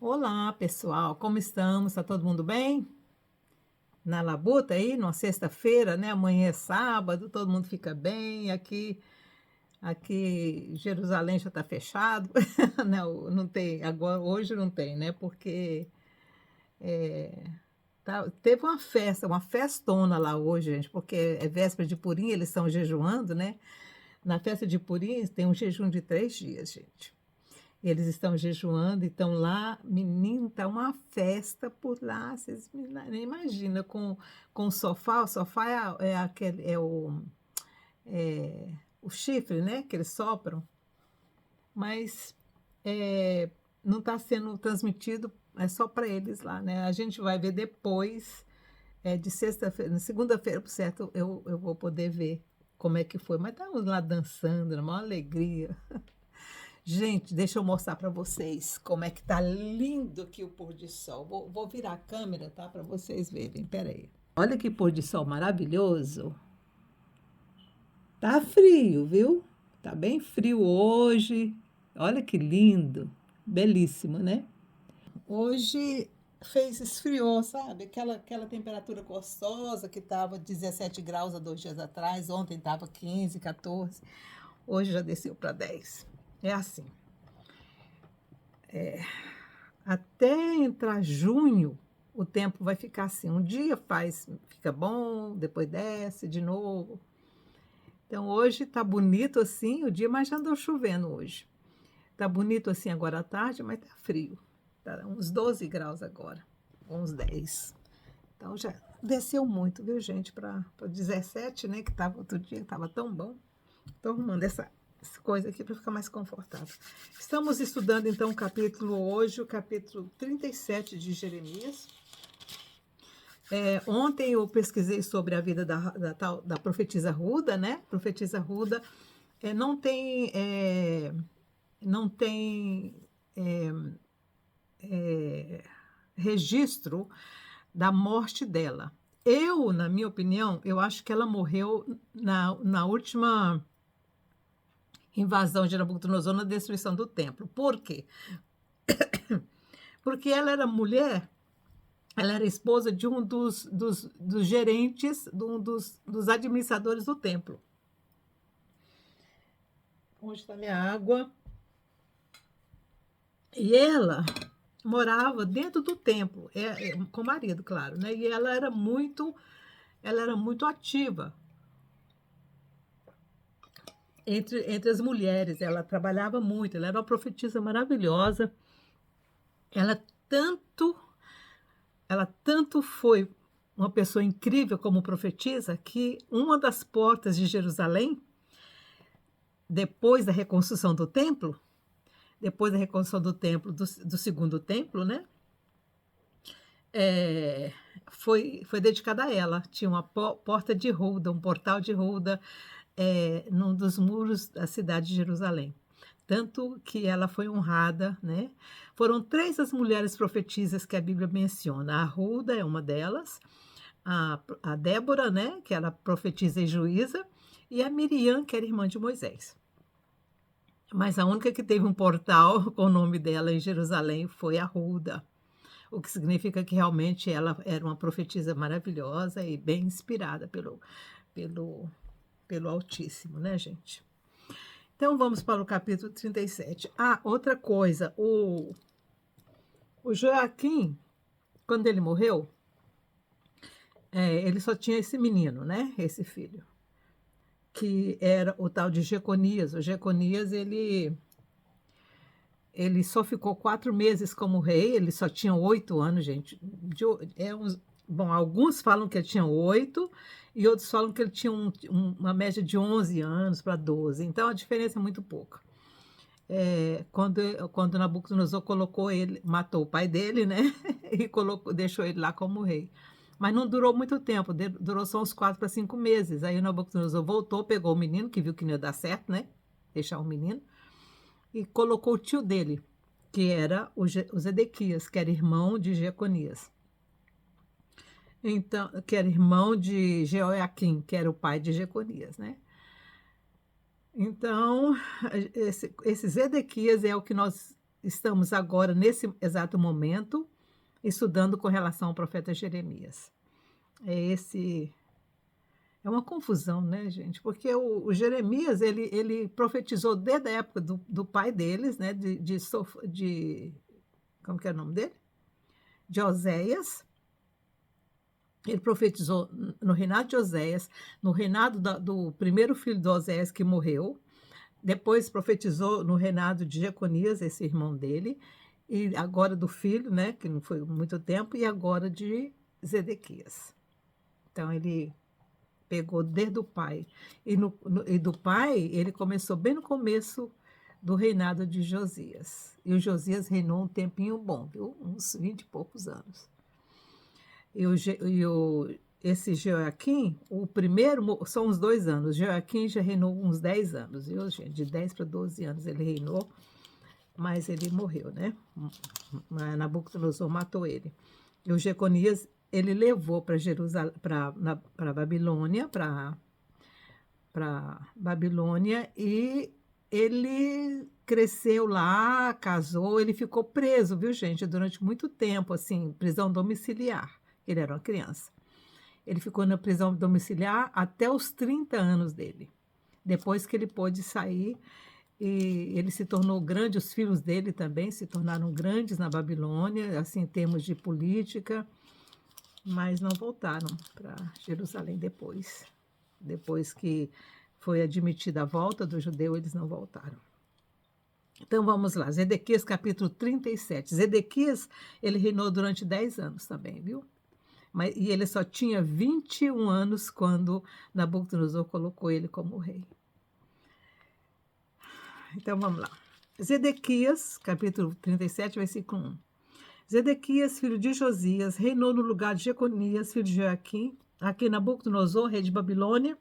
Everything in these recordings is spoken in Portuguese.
Olá, pessoal, como estamos? Está todo mundo bem? Na labuta aí, numa sexta-feira, né? Amanhã é sábado, todo mundo fica bem. Aqui Jerusalém já está fechado. Não tem, agora, hoje não tem, né? Porque teve uma festona lá hoje, gente, porque é véspera de Purim, eles estão jejuando, né? Na festa de Purim tem um jejum de 3 dias, gente. Eles estão jejuando, então lá, menino, tá uma festa por lá, vocês nem imaginam, com o sofá é o chifre, né, que eles sopram, mas é, não está sendo transmitido, é só para eles lá, né? A gente vai ver depois, de sexta-feira, na segunda-feira, por certo, eu vou poder ver como é que foi, mas estamos lá dançando, na maior alegria. Gente, deixa eu mostrar para vocês como é que tá lindo aqui o pôr de sol. Vou virar a câmera, tá, para vocês verem. Pera aí. Olha que pôr de sol maravilhoso. Tá frio, viu? Tá bem frio hoje. Olha que lindo. Belíssimo, né? Hoje esfriou, sabe? Aquela temperatura gostosa que tava 17 graus há 2 dias atrás. Ontem tava 15, 14. Hoje já desceu para 10. É assim. Até entrar junho, o tempo vai ficar assim. Um dia fica bom, depois desce de novo. Então hoje tá bonito assim o dia, mas já andou chovendo hoje. Tá bonito assim agora à tarde, mas tá frio. Tá uns 12 graus agora, uns 10. Então já desceu muito, viu, gente? Para 17, né? Que tava outro dia, que tava tão bom. Estou arrumando essa coisa aqui para ficar mais confortável. Estamos estudando então o capítulo 37 de Jeremias. Ontem eu pesquisei sobre a vida da profetisa Ruda, né? Profetisa Ruda não tem, não tem registro da morte dela. Na minha opinião, eu acho que ela morreu na última invasão de Nabucodonosor, na destruição do templo. Por quê? Porque ela era mulher, ela era esposa de um dos gerentes, de um dos administradores do templo. Onde está minha água? E ela morava dentro do templo, com o marido, claro, né? E ela era muito ativa entre as mulheres. Ela trabalhava muito, ela era uma profetisa maravilhosa. Ela tanto, ela tanto foi uma pessoa incrível como profetisa que uma das portas de Jerusalém, depois da reconstrução do templo, do segundo templo, né? É, foi dedicada a ela. Tinha uma porta de Hulda, um portal de Hulda, num dos muros da cidade de Jerusalém. Tanto que ela foi honrada, né? Foram 3 as mulheres profetisas que a Bíblia menciona. A Hulda é uma delas, a Débora, né? Que era profetisa e juíza, e a Miriam, que era irmã de Moisés. Mas a única que teve um portal com o nome dela em Jerusalém foi a Hulda, o que significa que realmente ela era uma profetisa maravilhosa e bem inspirada pelo, pelo Altíssimo, né, gente? Então vamos para o capítulo 37. Outra coisa, o Joaquim, quando ele morreu, ele só tinha esse menino, né? Esse filho, que era o tal de Jeconias. O Jeconias, ele só ficou 4 meses como rei, ele só tinha 8 anos, gente. Bom, alguns falam que ele tinha 8 e outros falam que ele tinha uma média de 11 anos para 12. Então a diferença é muito pouca. Quando Nabucodonosor colocou ele, matou o pai dele, né? E deixou ele lá como rei. Mas não durou muito tempo, durou só uns 4 para 5 meses. Aí o Nabucodonosor voltou, pegou o menino, que viu que não ia dar certo, né? Deixar o menino, e colocou o tio dele, que era o Zedequias, que era irmão de Jeconias. Então, que era irmão de Jeoiaquim, que era o pai de Jeconias, né? Então, esse Zedequias é o que nós estamos agora, nesse exato momento, estudando com relação ao profeta Jeremias. É esse É uma confusão, né, gente, porque o Jeremias, ele profetizou desde a época do pai deles, né, de como que é o nome dele? De Oséias. Ele profetizou no reinado de Oséias, no reinado do primeiro filho de Oséias que morreu, depois profetizou no reinado de Jeconias, esse irmão dele, e agora do filho, né, que não foi muito tempo, e agora de Zedequias. Então ele pegou desde o pai. E do pai, ele começou bem no começo do reinado de Josias. E o Josias reinou um tempinho bom, viu? Uns 20 e poucos anos. Esse Joaquim, o primeiro, são uns 2 anos. Joaquim já reinou uns 10 anos, viu, gente? De 10 para 12 anos ele reinou, mas ele morreu, né? Nabucodonosor matou ele. E o Jeconias, ele levou para Jerusalém, para Babilônia, para Babilônia, e ele cresceu lá, casou, ele ficou preso, viu, gente, durante muito tempo, assim, prisão domiciliar. Ele era uma criança. Ele ficou na prisão domiciliar até os 30 anos dele. Depois que ele pôde sair, e ele se tornou grande, os filhos dele também se tornaram grandes na Babilônia, assim, em termos de política, mas não voltaram para Jerusalém depois. Depois que foi admitida a volta do judeu, eles não voltaram. Então vamos lá, Zedequias capítulo 37. Zedequias, ele reinou durante 10 anos também, viu? E ele só tinha 21 anos quando Nabucodonosor colocou ele como rei. Então vamos lá. Zedequias, capítulo 37, versículo 1. Zedequias, filho de Josias, reinou no lugar de Jeconias, filho de Joaquim, a quem Nabucodonosor, rei de Babilônia,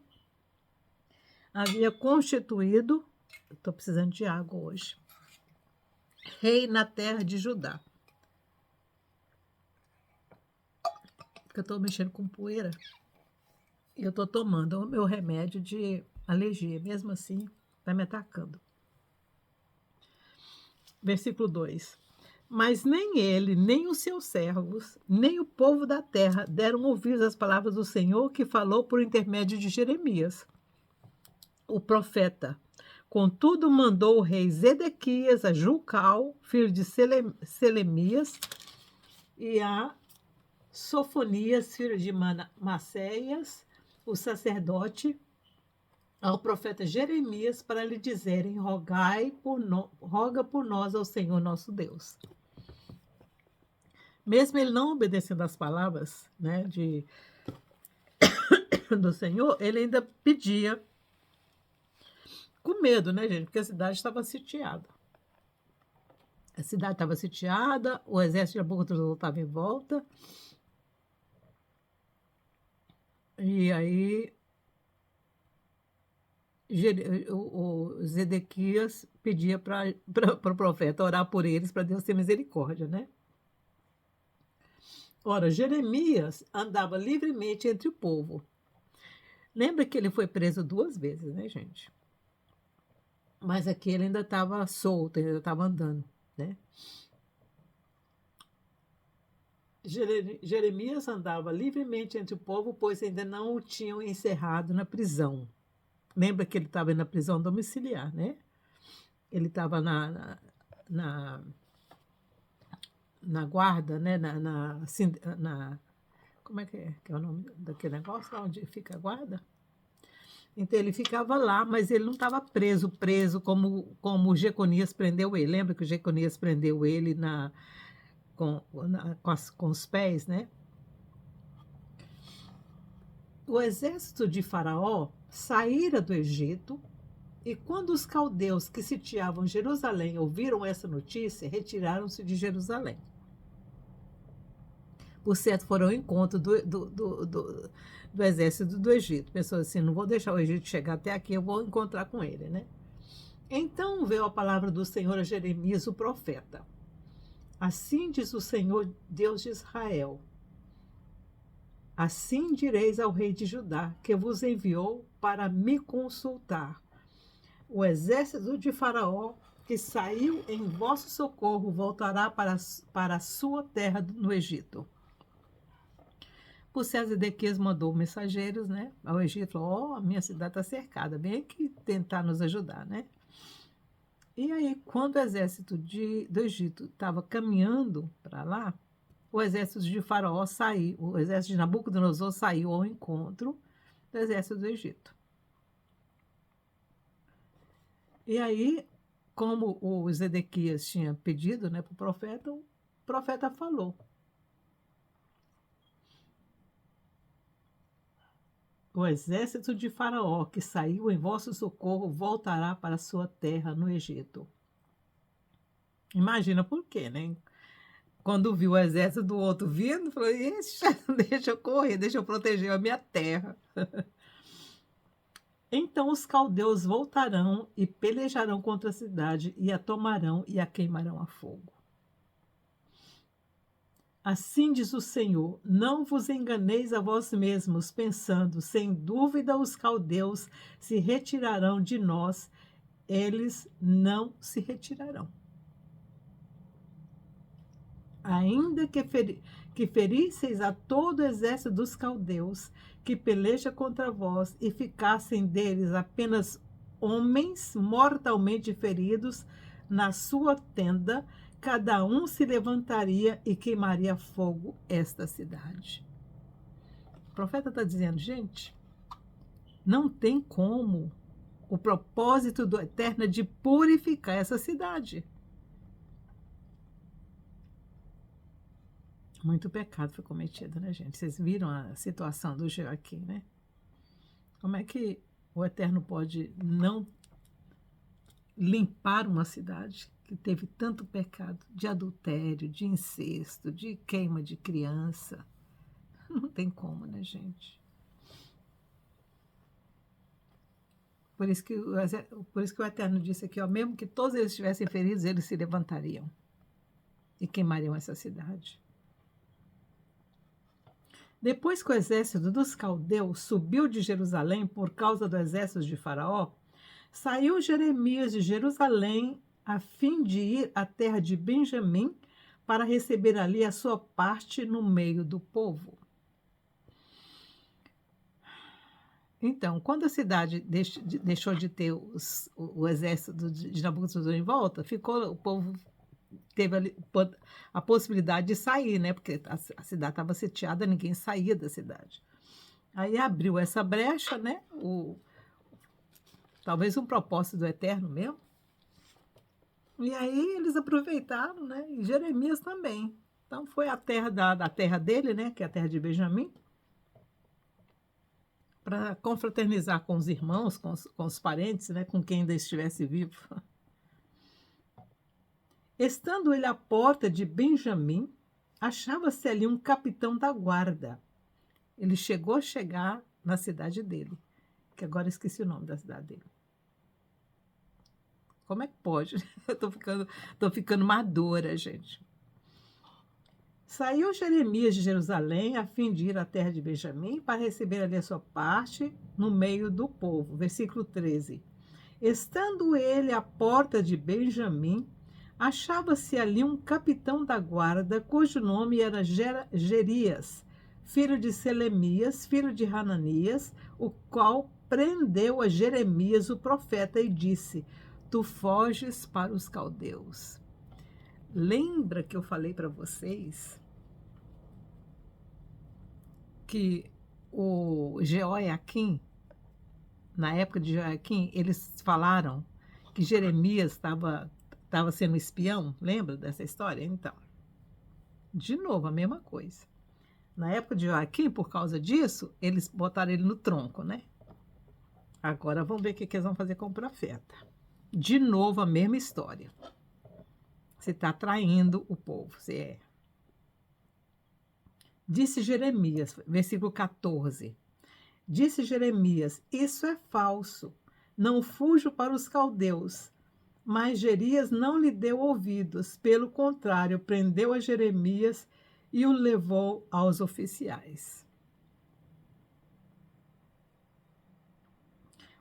havia constituído, estou precisando de água hoje, rei na terra de Judá. Porque eu estou mexendo com poeira e eu estou tomando o meu remédio de alergia, mesmo assim está me atacando. Versículo 2. Mas nem ele, nem os seus servos, nem o povo da terra deram ouvidos às palavras do Senhor que falou por intermédio de Jeremias, o profeta. Contudo, mandou o rei Zedequias a Jucal, filho de Selemias, e a Sofonias, filho de Maceias, o sacerdote, ao profeta Jeremias, para lhe dizerem: roga por nós ao Senhor nosso Deus. Mesmo ele não obedecendo às palavras, né, do Senhor, ele ainda pedia, com medo, né, gente? Porque a cidade estava sitiada. A cidade estava sitiada, o exército de Nabucodonosor estava em volta. E aí o Zedequias pedia para o profeta orar por eles, para Deus ter misericórdia, né? Ora, Jeremias andava livremente entre o povo. Lembra que ele foi preso 2 vezes, né, gente? Mas aqui ele ainda estava solto, ainda estava andando, né? Jeremias andava livremente entre o povo, pois ainda não o tinham encerrado na prisão. Lembra que ele estava na prisão domiciliar, né? Ele estava na guarda, né? Como é que é o nome daquele negócio? Lá onde fica a guarda? Então ele ficava lá, mas ele não estava preso como o Jeconias prendeu ele. Lembra que o Jeconias prendeu ele com os pés, né? O exército de Faraó saíra do Egito, e quando os caldeus que sitiavam Jerusalém ouviram essa notícia, retiraram-se de Jerusalém. Por certo, foram ao encontro do exército do Egito. Pensou assim: não vou deixar o Egito chegar até aqui, eu vou encontrar com ele, né? Então veio a palavra do Senhor a Jeremias, o profeta. Assim diz o Senhor, Deus de Israel: assim direis ao rei de Judá, que vos enviou para me consultar. O exército de Faraó que saiu em vosso socorro voltará para a sua terra no Egito. O Zedequias mandou mensageiros, né, ao Egito, falou, a minha cidade está cercada, vem aqui tentar nos ajudar, né? E aí, quando o exército do Egito estava caminhando para lá, o exército de Faraó saiu, o exército de Nabucodonosor saiu ao encontro do exército do Egito. E aí, como o Zedequias tinha pedido, né, para o profeta falou. O exército de Faraó que saiu em vosso socorro voltará para a sua terra no Egito. Imagina por quê, né? Quando viu o exército do outro vindo, falou: deixa eu correr, deixa eu proteger a minha terra. Então os caldeus voltarão e pelejarão contra a cidade, e a tomarão e a queimarão a fogo. Assim diz o Senhor: não vos enganeis a vós mesmos, pensando, sem dúvida os caldeus se retirarão de nós, eles não se retirarão. Ainda que ferisseis a todo o exército dos caldeus, que peleja contra vós, e ficassem deles apenas homens mortalmente feridos na sua tenda, cada um se levantaria e queimaria a fogo esta cidade. O profeta está dizendo, gente, não tem como o propósito do Eterno é de purificar essa cidade. Muito pecado foi cometido, né, gente? Vocês viram a situação do Joaquim, né? Como é que o Eterno pode não limpar uma cidade que teve tanto pecado de adultério, de incesto, de queima de criança? Não tem como, né, gente? Por isso que o Eterno disse aqui, ó, mesmo que todos eles estivessem feridos, eles se levantariam e queimariam essa cidade. Depois que o exército dos caldeus subiu de Jerusalém por causa do exército de Faraó, saiu Jeremias de Jerusalém a fim de ir à terra de Benjamim para receber ali a sua parte no meio do povo. Então, quando a cidade deixou de ter o exército de Nabucodonosor em volta, o povo teve ali a possibilidade de sair, né? Porque a cidade estava sitiada, ninguém saía da cidade. Aí abriu essa brecha, né? Talvez um propósito do Eterno mesmo. E aí eles aproveitaram, né? E Jeremias também. Então foi a terra da terra dele, né? Que é a terra de Benjamim, para confraternizar com os irmãos, com os parentes, né? Com quem ainda estivesse vivo. Estando ele à porta de Benjamim, achava-se ali um capitão da guarda. Ele chegou a chegar na cidade dele, que agora esqueci o nome da cidade dele. Como é que pode? Eu tô ficando madura, gente. Saiu Jeremias de Jerusalém a fim de ir à terra de Benjamim para receber ali a sua parte no meio do povo. Versículo 13. Estando ele à porta de Benjamim, achava-se ali um capitão da guarda, cujo nome era Gerias, filho de Selemias, filho de Hananias, o qual prendeu a Jeremias, o profeta, e disse: tu foges para os caldeus. Lembra que eu falei para vocês que o Jeoiaquim, na época de Jeoiaquim, eles falaram que Jeremias estava sendo espião? Lembra dessa história? Então, de novo, a mesma coisa. Na época de Joaquim, por causa disso, eles botaram ele no tronco, né? Agora vamos ver o que eles vão fazer com o profeta. De novo, a mesma história. Você está traindo o povo, você é. Disse Jeremias, versículo 14. Disse Jeremias: isso é falso. Não fujo para os caldeus. Mas Gerias não lhe deu ouvidos. Pelo contrário, prendeu a Jeremias e o levou aos oficiais.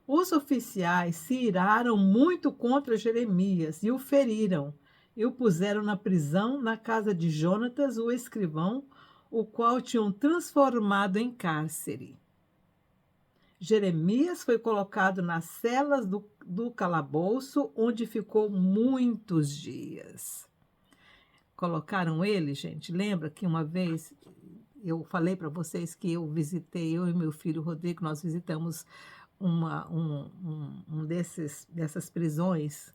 Os oficiais se iraram muito contra Jeremias e o feriram, e o puseram na prisão na casa de Jonatas, o escrivão, o qual tinham transformado em cárcere. Jeremias foi colocado nas celas do calabouço, onde ficou muitos dias. Colocaram ele, gente. Lembra que uma vez eu falei para vocês que eu e meu filho Rodrigo, nós visitamos dessas prisões.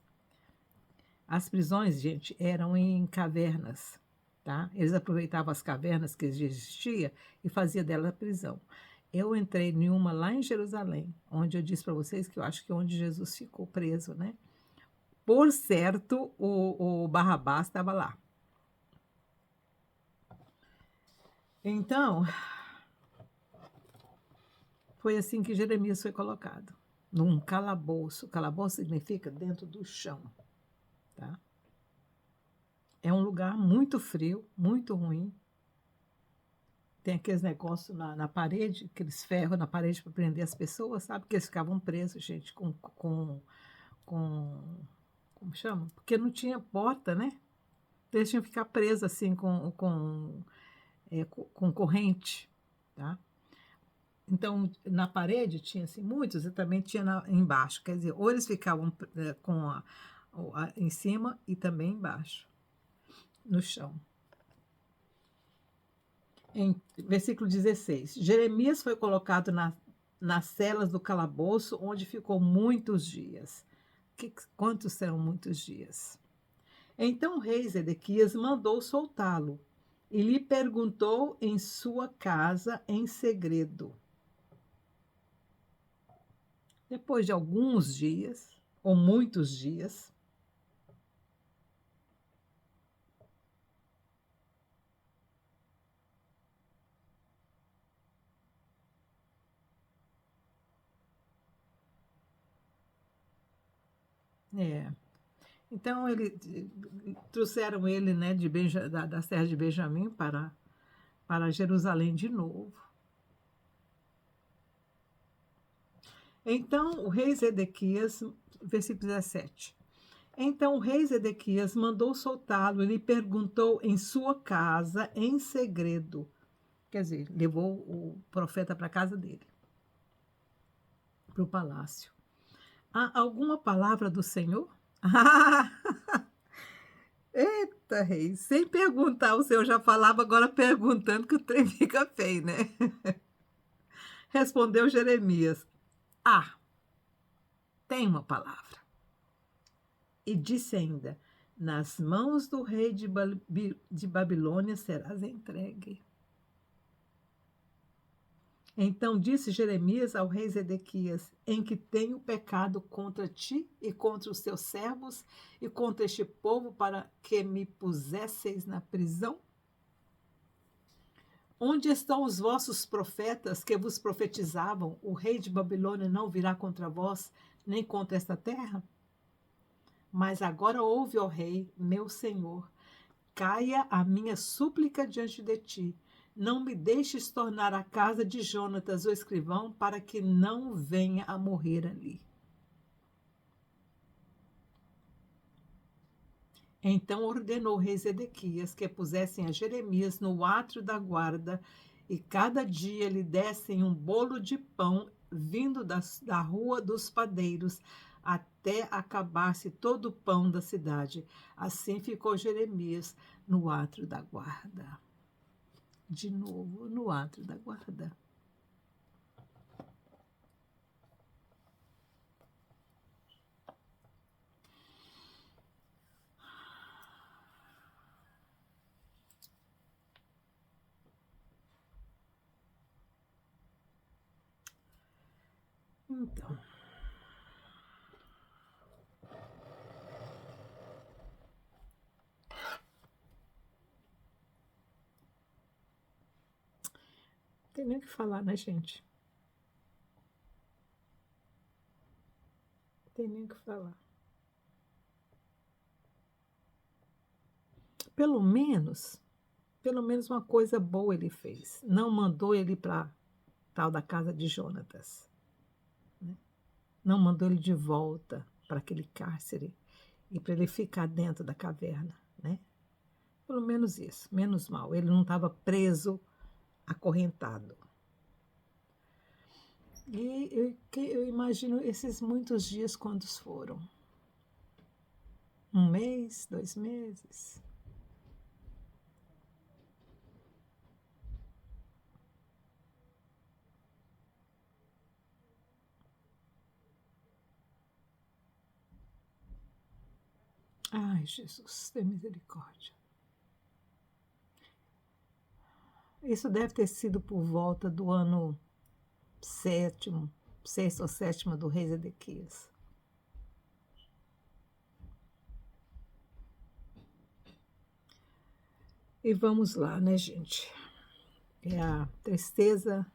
As prisões, gente, eram em cavernas, tá? Eles aproveitavam as cavernas que existiam e faziam dela prisão. Eu entrei em uma lá em Jerusalém, onde eu disse para vocês que eu acho que é onde Jesus ficou preso, né? Por certo, o Barrabás estava lá. Então, foi assim que Jeremias foi colocado, num calabouço. Calabouço significa dentro do chão, tá? É um lugar muito frio, muito ruim. Tem aqueles negócios na parede, aqueles ferros na parede para prender as pessoas, sabe? Que eles ficavam presos, gente, com como chama? Porque não tinha porta, né? Então, eles tinham que ficar presos assim com corrente, tá? Então, na parede tinha assim muitos e também tinha embaixo. Quer dizer, ou eles ficavam em cima e também embaixo, no chão. Em versículo 16, Jeremias foi colocado nas celas do calabouço, onde ficou muitos dias. Quantos serão muitos dias? Então o rei Zedequias mandou soltá-lo e lhe perguntou em sua casa em segredo. Depois de alguns dias, ou muitos dias, é, então trouxeram ele, né, da terra de Benjamim para Jerusalém de novo. Então o rei Zedequias, versículo 17. Então o rei Zedequias mandou soltá-lo e lhe perguntou em sua casa, em segredo. Quer dizer, levou o profeta para a casa dele, para o palácio. Há alguma palavra do Senhor? Eita, rei, sem perguntar, o Senhor já falava, agora perguntando que o trem fica feio, né? Respondeu Jeremias: Ah, tem uma palavra. E disse ainda: Nas mãos do rei de Babilônia serás entregue. Então disse Jeremias ao rei Zedequias: Em que tenho pecado contra ti e contra os teus servos e contra este povo para que me pusesseis na prisão? Onde estão os vossos profetas que vos profetizavam? O rei de Babilônia não virá contra vós, nem contra esta terra? Mas agora ouve, ó rei, meu senhor, caia a minha súplica diante de ti. Não me deixes tornar à casa de Jonatas, o escrivão, para que não venha a morrer ali. Então ordenou o rei Zedequias que pusessem a Jeremias no átrio da guarda e cada dia lhe dessem um bolo de pão vindo da rua dos padeiros, até acabar-se todo o pão da cidade. Assim ficou Jeremias no átrio da guarda. De novo, no átrio da guarda. Então, tem nem o que falar, né, gente? Tem nem o que falar. Pelo menos uma coisa boa ele fez. Não mandou ele para tal da casa de Jonatas, né? não mandou ele de volta para aquele cárcere e para ele ficar dentro da caverna, né? Pelo menos isso, menos mal. Ele não estava preso, acorrentado. E eu imagino esses muitos dias quantos foram. 1 mês, 2 meses. Ai, Jesus, tem misericórdia. Isso deve ter sido por volta do ano sétimo, sexto ou sétimo do rei Zedequias. E vamos lá, né, gente? É a tristeza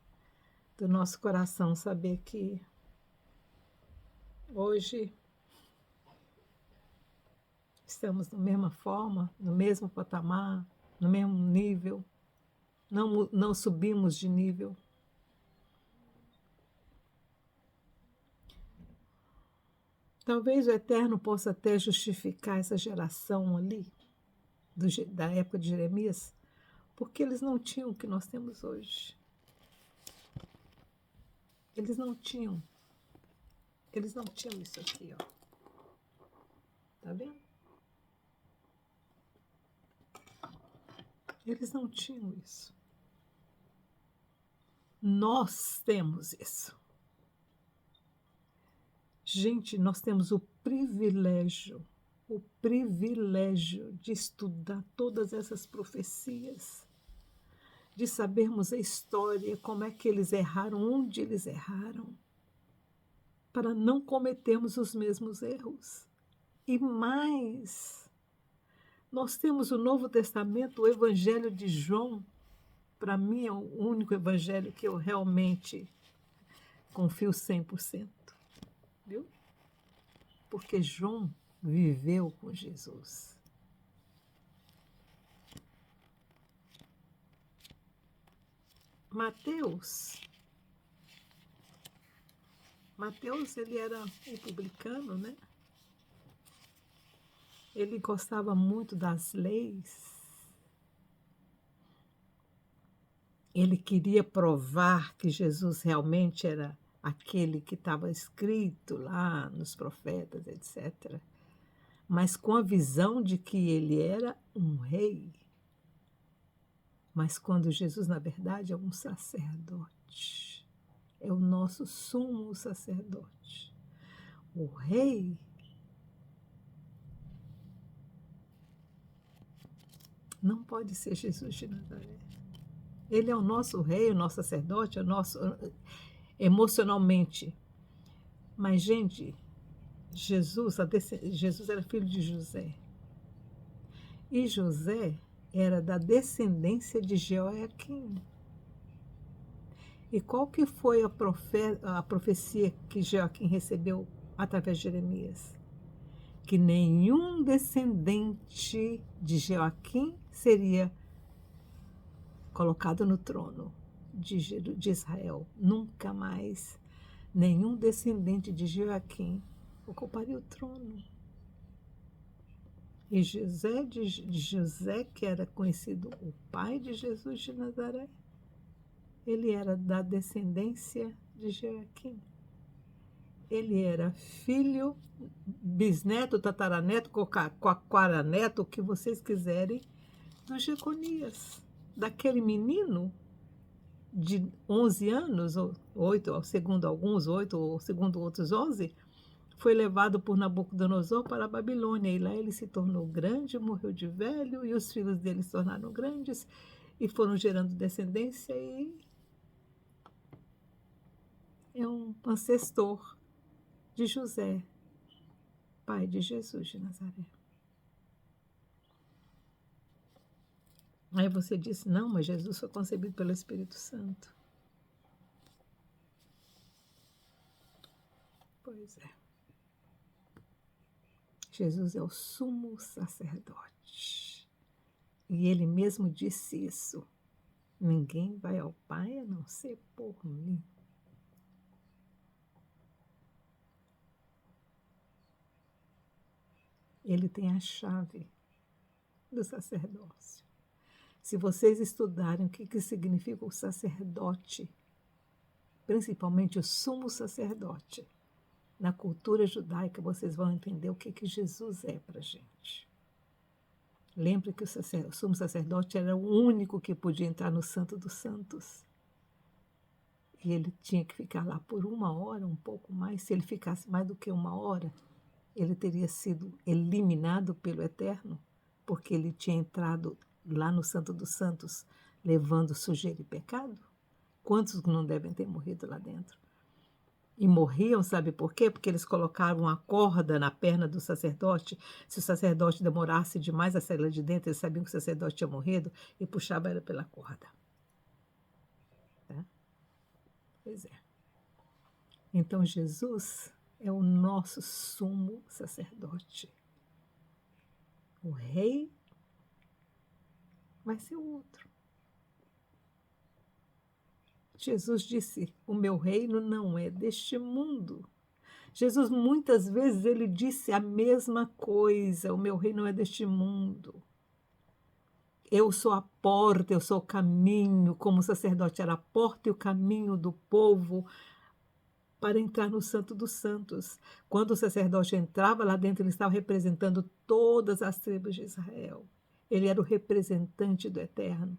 do nosso coração saber que hoje estamos da mesma forma, no mesmo patamar, no mesmo nível, não subimos de nível. Talvez o Eterno possa até justificar essa geração ali, da época de Jeremias, porque eles não tinham o que nós temos hoje. Eles não tinham. Eles não tinham isso aqui, ó. Tá vendo? Eles não tinham isso. Nós temos isso. Gente, nós temos o privilégio de estudar todas essas profecias, de sabermos a história, como é que eles erraram, onde eles erraram, para não cometermos os mesmos erros. E mais, nós temos o Novo Testamento, o Evangelho de João, para mim é o único evangelho que eu realmente confio 100%, viu? Porque João viveu com Jesus. Mateus, ele era um publicano, né? Ele gostava muito das leis. Ele queria provar que Jesus realmente era aquele que estava escrito lá nos profetas, etc. Mas com a visão de que ele era um rei. Mas quando Jesus, na verdade, é um sacerdote, é o nosso sumo sacerdote. O rei não pode ser Jesus de Nazaré. Ele é o nosso rei, o nosso sacerdote, é o nosso emocionalmente. Mas, gente, Jesus era filho de José. E José era da descendência de Joaquim. E qual que foi a profecia que Joaquim recebeu através de Jeremias? Que nenhum descendente de Joaquim seria colocado no trono de Israel. Nunca mais nenhum descendente de Joaquim ocuparia o trono. E José, que era conhecido o pai de Jesus de Nazaré, ele era da descendência de Joaquim. Ele era filho, bisneto, tataraneto, coquaraneto, o que vocês quiserem, do Jeconias, daquele menino de 11 anos, ou 8, segundo alguns, 8, ou segundo outros 11, foi levado por Nabucodonosor para a Babilônia, e lá ele se tornou grande, morreu de velho, e os filhos dele se tornaram grandes, e foram gerando descendência, e é um ancestor de José, pai de Jesus de Nazaré. Aí você disse, não, mas Jesus foi concebido pelo Espírito Santo. Pois é. Jesus é o sumo sacerdote. E ele mesmo disse isso. Ninguém vai ao Pai a não ser por mim. Ele tem a chave do sacerdócio. Se vocês estudarem o que significa o sacerdote, principalmente o sumo sacerdote, na cultura judaica, vocês vão entender o que Jesus é para a gente. Lembre que o sumo sacerdote era o único que podia entrar no Santo dos Santos. E ele tinha que ficar lá por 1 hora, um pouco mais. Se ele ficasse mais do que 1 hora, ele teria sido eliminado pelo Eterno, porque ele tinha entrado lá no Santo dos Santos levando sujeira e pecado. Quantos não devem ter morrido lá dentro? E morriam, sabe por quê? Porque eles colocavam a corda na perna do sacerdote. Se o sacerdote demorasse demais a sair lá de dentro, eles sabiam que o sacerdote tinha morrido e puxavam ela pela corda. Tá? Pois é. Então Jesus é o nosso sumo sacerdote. O rei vai ser o outro. Jesus disse: o meu reino não é deste mundo. Jesus muitas vezes ele disse a mesma coisa: o meu reino não é deste mundo. Eu sou a porta, eu sou o caminho, como o sacerdote era a porta e o caminho do povo para entrar no Santo dos Santos. Quando o sacerdote entrava lá dentro, ele estava representando todas as tribos de Israel. Ele era o representante do Eterno.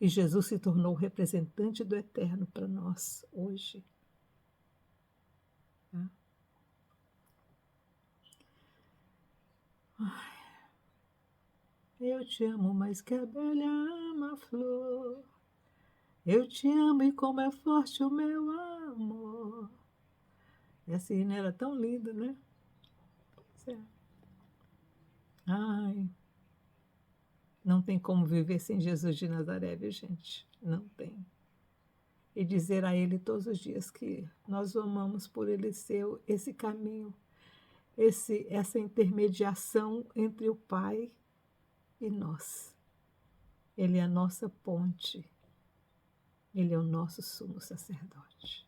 E Jesus se tornou o representante do Eterno para nós hoje. Tá? Eu te amo mais que a abelha ama a flor. Eu te amo e como é forte o meu amor. Essa hino era tão linda, né? Pois é. Ai, não tem como viver sem Jesus de Nazaré, viu, gente? Não tem. E dizer a Ele todos os dias que nós o amamos por Ele ser esse caminho, essa intermediação entre o Pai e nós. Ele é a nossa ponte. Ele é o nosso sumo sacerdote.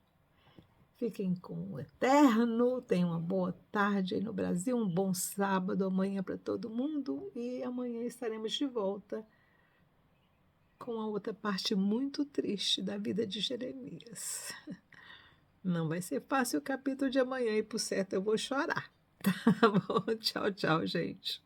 Fiquem com o Eterno, tenham uma boa tarde aí no Brasil, um bom sábado amanhã para todo mundo e amanhã estaremos de volta com a outra parte muito triste da vida de Jeremias. Não vai ser fácil o capítulo de amanhã e por certo eu vou chorar. Tá bom? Tchau, tchau, gente.